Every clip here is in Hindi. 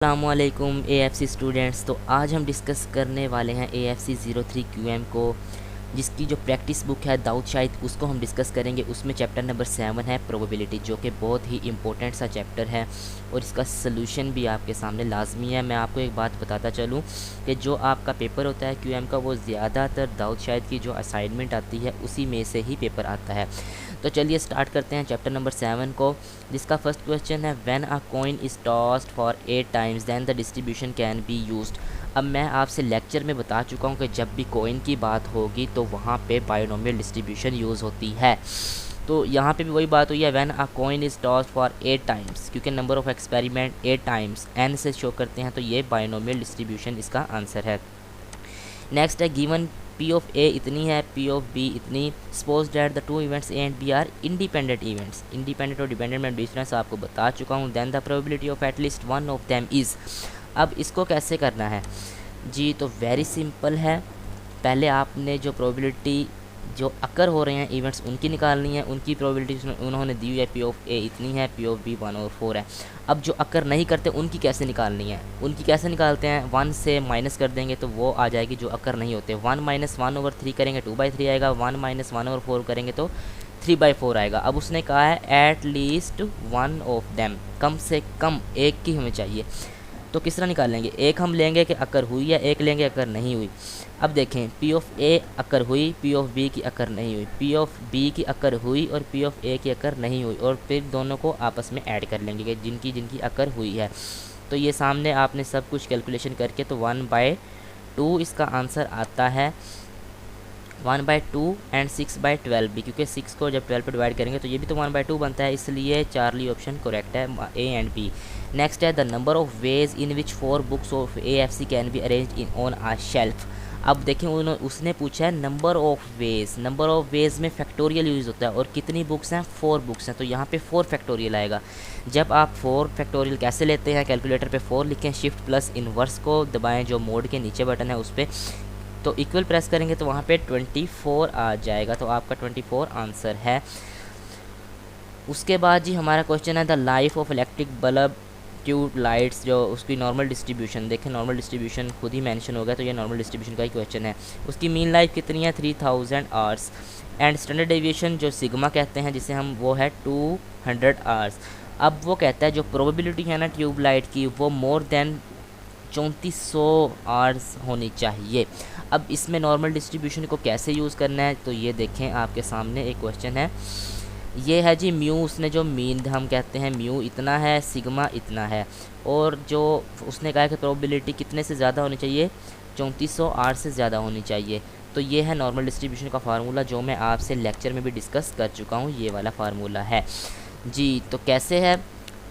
अस्सलामुअलैकुम AFC स्टूडेंट्स। तो आज हम डिस्कस करने वाले हैं AFC 03 QM को, जिसकी जो प्रैक्टिस बुक है दाऊद शाहिद, उसको हम डिस्कस करेंगे। उसमें चैप्टर नंबर 7 है प्रोबेबिलिटी, जो कि बहुत ही इंपॉर्टेंट सा चैप्टर है और इसका सलूशन भी आपके सामने लाजमी है। मैं आपको एक बात बताता चलूँ कि जो आपका पेपर होता है QM का, वो ज़्यादातर दाऊद शाहिद की जो असाइनमेंट आती है उसी में से ही पेपर आता है। तो चलिए स्टार्ट करते हैं चैप्टर नंबर 7 को, जिसका फर्स्ट क्वेश्चन है when a coin is tossed for 8 times then the distribution can be used. अब मैं आपसे लेक्चर में बता चुका हूँ कि जब भी कॉइन की बात होगी तो वहाँ पे बायनोमियल डिस्ट्रीब्यूशन यूज़ होती है। तो यहाँ पे भी वही बात हुई है, when a coin is tossed for 8 times, क्योंकि number of experiment 8 times n से शो करते हैं, तो ये बायनोमियल डिस्ट्रीब्यूशन इसका आंसर है। नेक्स्ट है गिवन P ऑफ A इतनी है, P ऑफ B इतनी, suppose that the two events A and B are independent events. Independent और डिपेंडेंट में डिफरेंस आपको बता चुका हूँ। Then the probability of at least one of them is. अब इसको कैसे करना है जी? तो वेरी सिंपल है। पहले आपने जो प्रोबेबिलिटी जो अकर हो रहे हैं इवेंट्स उनकी निकालनी है। उनकी प्रोबेबिलिटी उन्होंने दी हुई है, P ऑफ A इतनी है, P ऑफ B 1/4 है। अब जो अकर नहीं करते उनकी कैसे निकालनी है? उनकी कैसे निकालते हैं? 1 से माइनस कर देंगे तो वो आ जाएगी जो अकर नहीं होते। 1 - 1/3 करेंगे 2/3 आएगा। 1 - 1/4 करेंगे तो 3/4 आएगा। अब उसने कहा है at least one of them, कम से कम एक की हमें चाहिए। तो किस तरह निकालेंगे? एक हम लेंगे कि अकर हुई है, एक लेंगे अकर नहीं हुई। अब देखें, P ऑफ A अकर हुई, P ऑफ B की अकर नहीं हुई, P ऑफ B की अकर हुई और P ऑफ A की अकर नहीं हुई, और फिर दोनों को आपस में ऐड कर लेंगे कि जिनकी जिनकी अकर हुई है। तो ये सामने आपने सब कुछ कैलकुलेशन करके तो 1/2 इसका आंसर आता है। 1/2 एंड 6/12 भी, क्योंकि 6 को जब 12 पर डिवाइड करेंगे तो ये भी तो 1/2 बनता है, इसलिए चार्ली ऑप्शन करेक्ट है, A एंड B। नेक्स्ट है the number of ways in which 4 books of AFC can be arrange in on a shelf. अब देखें, उसने पूछा है number of ways. Number of ways में फैक्टोरियल यूज़ होता है, और कितनी बुक्स हैं? 4 बुक्स हैं, तो यहाँ पे 4 फैक्टोरियल आएगा। जब आप 4 फैक्टोरियल कैसे लेते हैं? कैलकुलेटर पे 4 लिखें, शिफ्ट प्लस इनवर्स को दबाएं, जो मोड के नीचे बटन है उस पर, तो इक्वल प्रेस करेंगे तो वहाँ पे 24 आ जाएगा। तो आपका 24 आंसर है। उसके बाद जी हमारा क्वेश्चन है the life of electric bulb tube lights, जो उसकी नॉर्मल डिस्ट्रीब्यूशन। देखें, नॉर्मल डिस्ट्रीब्यूशन खुद ही मेंशन हो गया, तो ये नॉर्मल डिस्ट्रीब्यूशन का ही क्वेश्चन है। उसकी मीन लाइफ कितनी है? 3000 आवर्स। एंड स्टैंडर्ड डेविएशन जो सिग्मा कहते हैं जिसे हम, वो है 200 आवर्स। अब वो कहता है जो प्रोबेबिलिटी है ना ट्यूब लाइट की, वो मोर देन 3400 आवर्स होनी चाहिए। अब इसमें नॉर्मल डिस्ट्रीब्यूशन को कैसे यूज़ करना है? तो ये देखें, आपके सामने एक क्वेश्चन है, ये है जी म्यू। उसने जो मीन हम कहते हैं म्यू इतना है, सिग्मा इतना है, और जो उसने कहा है कि प्रोबेबिलिटी कितने से ज़्यादा होनी चाहिए? 3400 आर से ज़्यादा होनी चाहिए। तो ये है नॉर्मल डिस्ट्रीब्यूशन का फार्मूला, जो मैं आपसे लेक्चर में भी डिस्कस कर चुका हूँ। ये वाला फार्मूला है जी। तो कैसे है?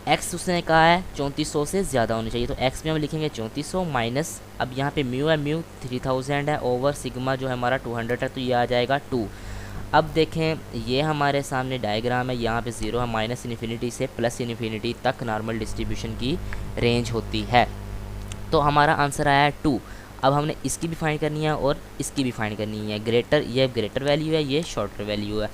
एक्स उसने कहा है 3400 से ज़्यादा होनी चाहिए, तो एक्स में हम लिखेंगे 3400 माइनस, अब यहाँ पे म्यू है, म्यू 3000 है, ओवर सिग्मा जो है हमारा 200 है, तो ये आ जाएगा 2। अब देखें, ये हमारे सामने डायग्राम है, यहाँ पे 0 है, माइनस इन्फिनिटी से प्लस इन्फिनिटी तक नॉर्मल डिस्ट्रीब्यूशन की रेंज होती है। तो हमारा आंसर आया है 2। अब हमने इसकी भी फाइंड करनी है और इसकी भी फाइंड करनी है। ग्रेटर, ये ग्रेटर वैल्यू है, ये शॉर्टर वैल्यू है।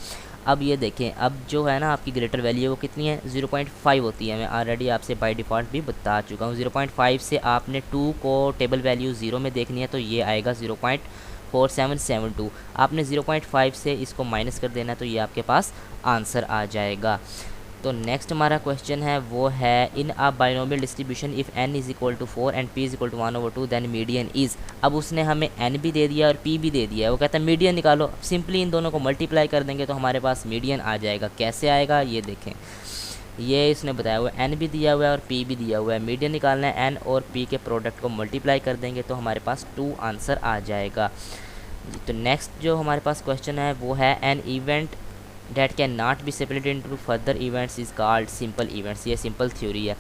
अब ये देखें, अब जो है ना आपकी ग्रेटर वैल्यू वो कितनी है? 0.5 होती है। मैं ऑलरेडी आपसे बाय डिफ़ॉल्ट भी बता चुका हूँ। 0.5 से आपने 2 को टेबल वैल्यू 0 में देखनी है, तो ये आएगा 0.4772। आपने 0.5 से इसको माइनस कर देना है, तो ये आपके पास आंसर आ जाएगा। तो नेक्स्ट हमारा क्वेश्चन है, वो है in a binomial distribution if n is equal to 4 and p is equal to 1/2 then median is. अब उसने हमें n भी दे दिया और p भी दे दिया है। वो कहता है मीडियन निकालो। सिंपली इन दोनों को मल्टीप्लाई कर देंगे तो हमारे पास मीडियन आ जाएगा। कैसे आएगा ये देखें, ये इसने बताया हुआ है, n भी दिया हुआ है और p भी दिया हुआ है। मीडियन निकालना है, n और p के प्रोडक्ट को मल्टीप्लाई कर देंगे तो हमारे पास 2 आंसर आ जाएगा। तो नेक्स्ट जो हमारे पास क्वेश्चन है वो है an event that can not be separated into further events is called simple events. ये सिंपल थ्योरी है,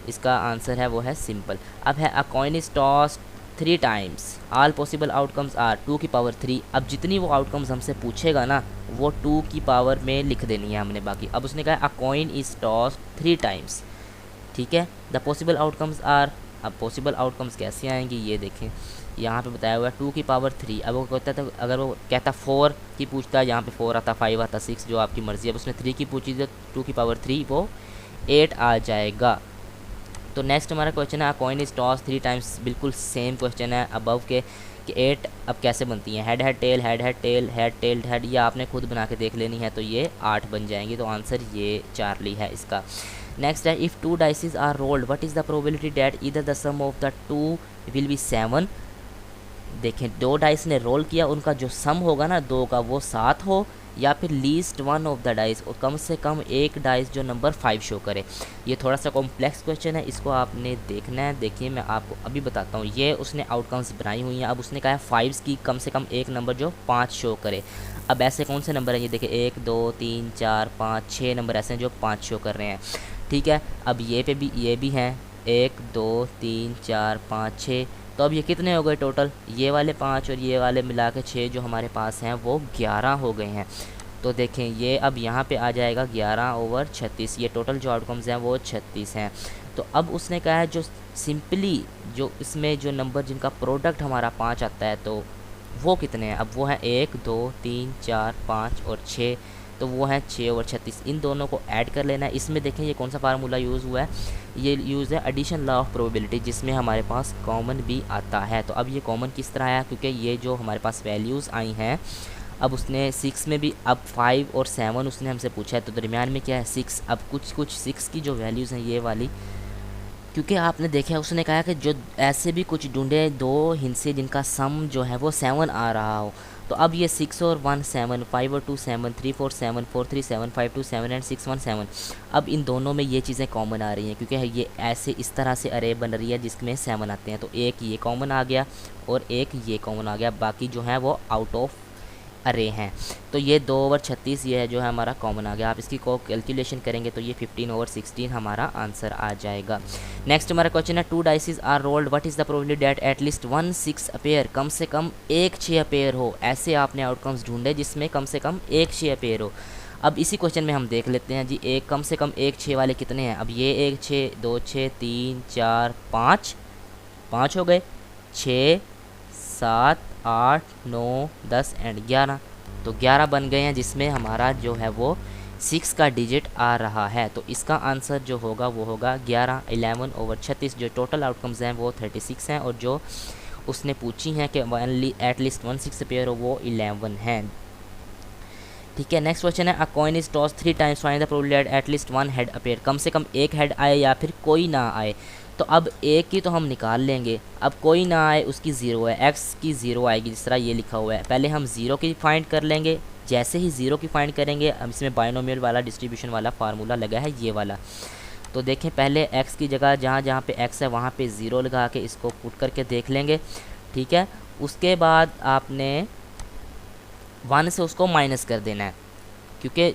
इसका आंसर है वो है सिंपल। अब है a coin is tossed 3 times, all possible outcomes are 2 की पावर 3। अब जितनी वो आउटकम्स हमसे पूछेगा ना, वो 2 की पावर में लिख देनी है हमने बाकी। अब उसने कहा अ कॉइन इज टॉस्ड 3 टाइम्स, ठीक है। द पॉसिबल आउटकम्स आर, अब पॉसिबल आउटकम्स कैसे आएंगी ये देखें, यहाँ पे बताया हुआ है 2 की पावर 3। अब वो कहता था, अगर वो कहता 4 की पूछता है, यहाँ पे 4 आता, 5 आता, 6, जो आपकी मर्ज़ी है। अब उसने 3 की पूछी तो 2 की पावर 3 वो 8 आ जाएगा। तो नेक्स्ट हमारा क्वेश्चन है a coin is toss 3 times, बिल्कुल सेम क्वेश्चन है अबव के कि 8 अब कैसे बनती हैं, head head tail head head tail head tail head, ये आपने खुद बना के देख लेनी है, तो ये 8 बन जाएंगी, तो आंसर ये चार्ली है इसका। नेक्स्ट है if 2 dices are rolled what is the probability that either the sum of the 2 will be 7। देखें 2 डाइस ने रोल किया, उनका जो सम होगा ना 2 का वो 7 हो, या फिर least one of the dice, और कम से कम एक डाइस जो नंबर 5 शो करे। ये थोड़ा सा कॉम्प्लेक्स क्वेश्चन है, इसको आपने देखना है। देखिए मैं आपको अभी बताता हूँ, ये उसने आउटकम्स बनाई हुई हैं। अब उसने कहा है 5 की कम से कम एक नंबर जो 5 शो करे। अब ऐसे कौन से नंबर हैं, ये देखिए 1 2 3 4 5 6 नंबर ऐसे हैं जो 5 शो कर रहे हैं, ठीक है। अब ये भी हैं 1 2 3 4 5 6, तो अब ये कितने हो गए टोटल, ये वाले 5 और ये वाले मिला के 6 जो हमारे पास हैं वो 11 हो गए हैं। तो देखें ये अब यहाँ पे आ जाएगा 11/36, ये टोटल जो आउटकम्स हैं वो 36 हैं। तो अब उसने कहा है जो सिंपली जो इसमें जो नंबर जिनका प्रोडक्ट हमारा 5 आता है तो वो कितने हैं, अब वो हैं 1 2 3 4 5 और 6, तो वो है 6/36। इन दोनों को ऐड कर लेना है। इसमें देखें ये कौन सा फार्मूला यूज़ हुआ है, ये यूज़ है एडिशन लॉ ऑफ प्रोबेबिलिटी, जिसमें हमारे पास कॉमन भी आता है। तो अब ये कॉमन किस तरह आया, क्योंकि ये जो हमारे पास वैल्यूज़ आई हैं, अब उसने 6 में भी अब 5 और 7 उसने हमसे पूछा है, तो दरमियान में क्या है 6। अब कुछ 6 की जो वैल्यूज़ हैं ये वाली, क्योंकि आपने देखा है उसने कहा कि जो ऐसे भी कुछ ढूंढे 2 हिस्से जिनका सम जो है वो 7 आ रहा हो। तो अब ये 6 और 1 7, 5 और 2 7, 3 4 7, 4 3 7, 5 2 7 एंड 6 1 7। अब इन दोनों में ये चीज़ें कॉमन आ रही हैं, क्योंकि ये ऐसे इस तरह से अरे बन रही है जिसमें 7 आते हैं। तो एक ये कॉमन आ गया और एक ये कॉमन आ गया, बाकी जो है वो आउट ऑफ अरे हैं। तो ये 2/36 ये है जो है हमारा कॉमन आ गया। आप इसकी को कैलकुलेशन करेंगे तो ये 15/16 हमारा आंसर आ जाएगा। नेक्स्ट हमारा क्वेश्चन है 2 dices are rolled what is the probability that at least 1 6 appear, कम से कम एक 6 अपेयर हो। ऐसे आपने आउटकम्स ढूंढे जिसमें कम से कम एक 6 अपेयर हो। अब इसी क्वेश्चन में हम देख लेते हैं जी, एक कम से कम एक 6 वाले कितने हैं। अब ये 1 6 2 6 3 4 5 5 हो गए, 6 7 8 9 10 एंड 11, तो 11 बन गए हैं, जिसमें हमारा जो है वो 6 का डिजिट आ रहा है। तो इसका आंसर जो होगा वो होगा 11 11/36। जो टोटल आउटकम्स हैं वो 36 हैं, और जो उसने पूछी हैं कि एट लीस्ट 1 6 पेयर हो वो 11 हैं, ठीक है। नेक्स्ट क्वेश्चन है a coin is toss 3 times, find the probability at least 1 head appear, कम से कम एक हेड आए या फिर कोई ना आए। तो अब एक की तो हम निकाल लेंगे, अब कोई ना आए उसकी 0 है, एक्स की 0 आएगी जिस तरह ये लिखा हुआ है। पहले हम 0 की फाइंड कर लेंगे, जैसे ही 0 की फाइंड करेंगे हम इसमें बाइनोमियल वाला डिस्ट्रीब्यूशन वाला फार्मूला लगा है ये वाला। तो देखें पहले x की जगह जहाँ जहाँ पे x है वहाँ पे 0 लगा के इसको पुट करके देख लेंगे, ठीक है। उसके बाद आपने 1 से उसको माइनस कर देना है, क्योंकि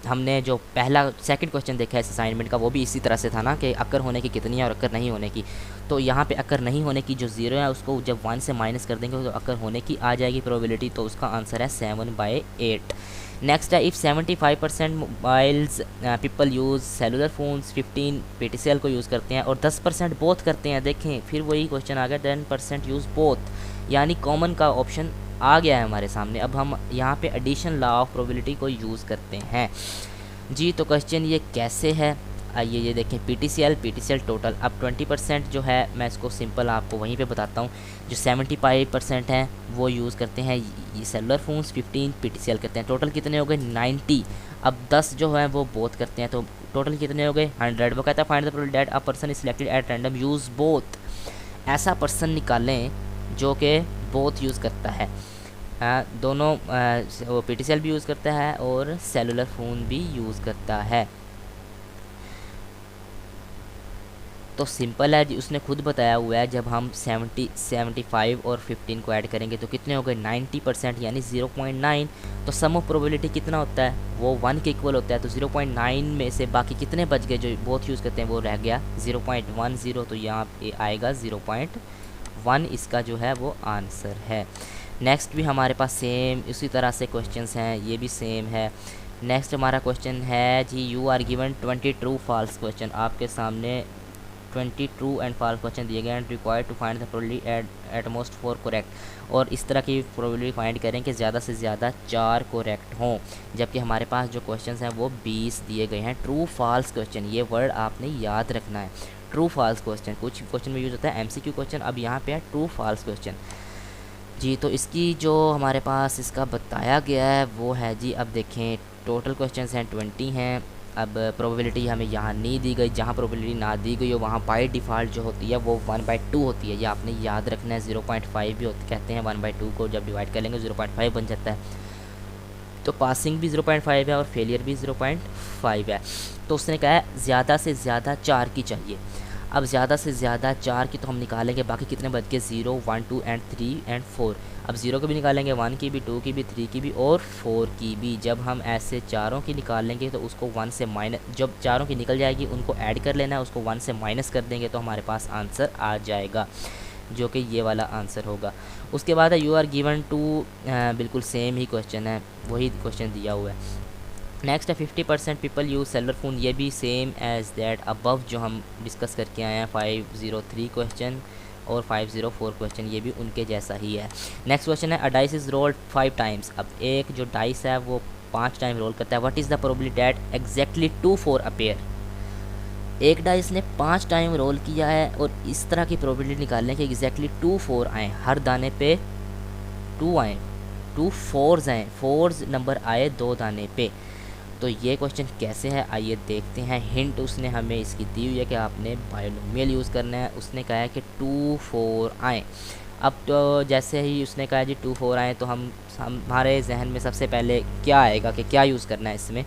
हमने जो पहला सेकंड क्वेश्चन देखा है इस असाइनमेंट का वो भी इसी तरह से था ना कि अक्कर होने की कितनी है और अक्कर नहीं होने की। तो यहाँ पे अक्कर नहीं होने की जो 0 है उसको जब 1 से माइनस कर देंगे तो अक्कर होने की आ जाएगी प्रोबेबिलिटी, तो उसका आंसर है 7/8। नेक्स्ट है if 75% mobiles people use cellular phones, 15 PTCL को यूज़ करते हैं और 10% बोथ करते हैं। देखें फिर वही क्वेश्चन आ गया 10% यूज़ बोथ, यानी कॉमन का ऑप्शन आ गया है हमारे सामने। अब हम यहाँ पे एडिशन लॉ ऑफ प्रोबेबिलिटी को यूज़ करते हैं जी। तो क्वेश्चन ये कैसे है, आइए ये देखें PTCL टोटल। अब 20% जो है मैं इसको सिंपल आपको वहीं पे बताता हूँ। जो 75% हैं वो यूज़ करते हैं ये सेलुलर फ़ोन्स, 15 PTCL करते हैं। टोटल कितने हो गए 90। अब 10 जो है वो बोथ करते हैं, तो टोटल कितने हो गए 100। वो कहता है find the probability that a person is selected at random use both, ऐसा पर्सन निकालें जो कि बोथ यूज़ करता है, दोनों वो PTCL भी यूज़ करता है और सेलुलर फ़ोन भी यूज़ करता है। तो सिंपल है जी, उसने खुद बताया हुआ है जब हम 70 75 और 15 को ऐड करेंगे तो कितने हो गए 90%, यानी 0.9। तो सम ऑफ प्रोबेबिलिटी कितना होता है वो 1 के इक्वल होता है। तो 0.9 में से बाकी कितने बच गए जो बोथ यूज़ करते हैं वो रह गया 0.10। तो यहाँ पे आएगा 0.1, इसका जो है वो आंसर है। नेक्स्ट भी हमारे पास सेम इसी तरह से क्वेश्चंस हैं, ये भी सेम है। नेक्स्ट हमारा क्वेश्चन है जी you are given 20 true false question, आपके सामने 20 ट्रू एंड फॉल्स क्वेश्चन दिए गए हैं। Required to find the probability at most 4 correct, और इस तरह की प्रोबेबिलिटी फाइंड करें कि ज़्यादा से ज़्यादा 4 करेक्ट हों, जबकि हमारे पास जो क्वेश्चन हैं वो 20 दिए गए हैं। ट्रू फॉल्स क्वेश्चन, ये वर्ड आपने याद रखना है। ट्रू फॉल्स क्वेश्चन, कुछ क्वेश्चन में यूज़ होता है MCQ क्वेश्चन, अब यहाँ पे है ट्रू फॉल्स क्वेश्चन जी। तो इसकी जो हमारे पास इसका बताया गया है वो है जी, अब देखें टोटल क्वेश्चन हैं 20 हैं। अब प्रोबेबिलिटी हमें यहाँ नहीं दी गई, जहाँ प्रोबेबिलिटी ना दी गई हो वहाँ बाय डिफ़ॉल्ट जो होती है वो 1/2 होती है, ये आपने याद रखना है। 0.5 भी होती कहते हैं 1/2 को जब डिवाइड कर लेंगे 0.5 बन जाता है। तो पासिंग भी 0.5 है और फेलियर भी 0.5 है। तो उसने कहा है ज़्यादा से ज़्यादा 4 की चाहिए। अब ज़्यादा से ज़्यादा 4 की तो हम निकालेंगे, बाकी कितने बच गए 0, 1, 2 एंड 3 एंड 4। अब 0 की भी निकालेंगे, 1 की भी, 2 की भी, 3 की भी और 4 की भी। जब हम ऐसे चारों की निकालेंगे तो उसको 1 से माइनस, जब चारों की निकल जाएगी उनको ऐड कर लेना है, उसको 1 से माइनस कर देंगे तो हमारे पास आंसर आ जाएगा, जो कि ये वाला आंसर होगा। उसके बाद है यू आर गिवन टू, बिल्कुल सेम ही क्वेश्चन है, वही क्वेश्चन दिया हुआ है। नेक्स्ट है 50% पीपल यूज़ सेलुलर फ़ोन, ये भी सेम एज़ दैट अबव जो हम डिस्कस करके आए हैं 503 क्वेश्चन और 504 क्वेश्चन, ये भी उनके जैसा ही है। नेक्स्ट क्वेश्चन है अ डाइस इज़ रोल्ड 5 टाइम्स। अब एक जो डाइस है वो 5 टाइम रोल करता है। What is the probability that exactly 2 4 appear. एक डाइस ने 5 टाइम रोल किया है और इस तरह की प्रोबेबिलिटी निकालने की एग्जैक्टली 2 4 आए, हर दाने पे 2 आए, 2 4s आए, 4s नंबर आए 2 दाने पे। तो ये क्वेश्चन कैसे है आइए देखते हैं। हिंट उसने हमें इसकी दी हुई है कि आपने बायनोमियल यूज़ करना है। उसने कहा है कि 2 4 आए। अब तो जैसे ही उसने कहा जी 2 4 आए तो हमारे जहन में सबसे पहले क्या आएगा कि क्या यूज़ करना है इसमें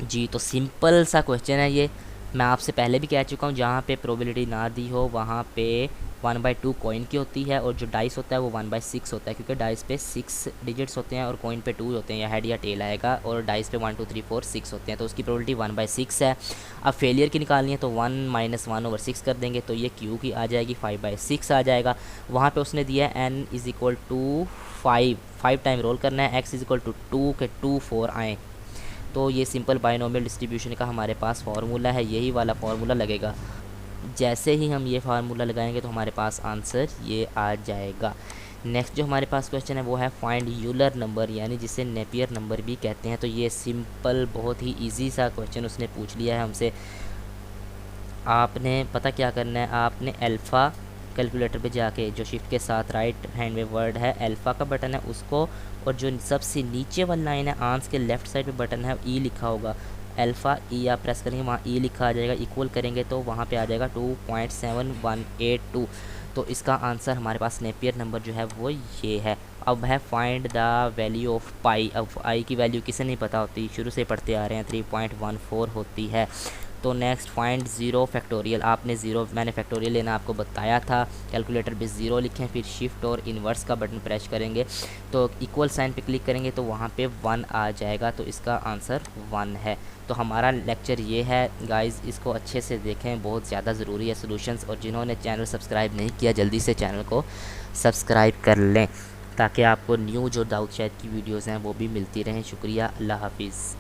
जी। तो सिंपल सा क्वेश्चन है ये, मैं आपसे पहले भी कह चुका हूँ, जहाँ पे प्रोबेबिलिटी ना दी हो वहाँ पे 1/2 कॉइन की होती है और जो डाइस होता है वो 1/6 होता है, क्योंकि डाइस पे 6 डिजिट्स होते हैं और कॉइन पे 2 होते हैं, या हेड या टेल आएगा, और डाइस पे 1 2 3 4 6 होते हैं, तो उसकी प्रोबेबिलिटी 1/6 है। अब फेलियर की निकालनी है तो 1 - 1/6 कर देंगे तो ये क्यू की आ जाएगी, 5/6 आ जाएगा। वहाँ पर उसने दिया है n = 5 टाइम रोल करना है, x = 2 के 2 4 आएँ। तो ये सिंपल बायनोमियल डिस्ट्रीब्यूशन का हमारे पास फार्मूला है, यही वाला फार्मूला लगेगा। जैसे ही हम ये फार्मूला लगाएंगे तो हमारे पास आंसर ये आ जाएगा। नेक्स्ट जो हमारे पास क्वेश्चन है वो है फाइंड यूलर नंबर, यानी जिसे नेपियर नंबर भी कहते हैं। तो ये सिंपल बहुत ही इजी सा क्वेश्चन उसने पूछ लिया है हमसे। आपने पता क्या करना है, आपने अल्फ़ा कैलकुलेटर पे जाके जो शिफ्ट के साथ राइट हैंड में वर्ड है अल्फ़ा का बटन है उसको, और जो सबसे नीचे वाली लाइन है आंस के लेफ़्ट साइड पे बटन है ई लिखा होगा, अल्फ़ा ई आप प्रेस करेंगे वहाँ ई लिखा आ जाएगा, इक्वल करेंगे तो वहाँ पे आ जाएगा 2.7182। तो इसका आंसर हमारे पास नेपियर नंबर जो है वो ये है। अब है फाइंड द वैल्यू ऑफ पाई। अब आई की वैल्यू किसे नहीं पता होती, शुरू से पढ़ते आ रहे हैं, 3.14 होती है। तो नेक्स्ट फाइंड 0 फैक्टोरियल, आपने 0 मैंने फैक्टोरियल लेना आपको बताया था। कैलकुलेटर पे 0 लिखें, फिर शिफ्ट और इन्वर्स का बटन प्रेस करेंगे तो इक्वल साइन पे क्लिक करेंगे तो वहाँ पे 1 आ जाएगा, तो इसका आंसर 1 है। तो हमारा लेक्चर ये है गाइस, इसको अच्छे से देखें, बहुत ज़्यादा ज़रूरी है सॉल्यूशंस। और जिन्होंने चैनल सब्सक्राइब नहीं किया जल्दी से चैनल को सब्सक्राइब कर लें ताकि आपको न्यू जो दाऊद शाहिद की वीडियोज़ हैं वो भी मिलती रहें। शुक्रिया, अल्लाह हाफिज़।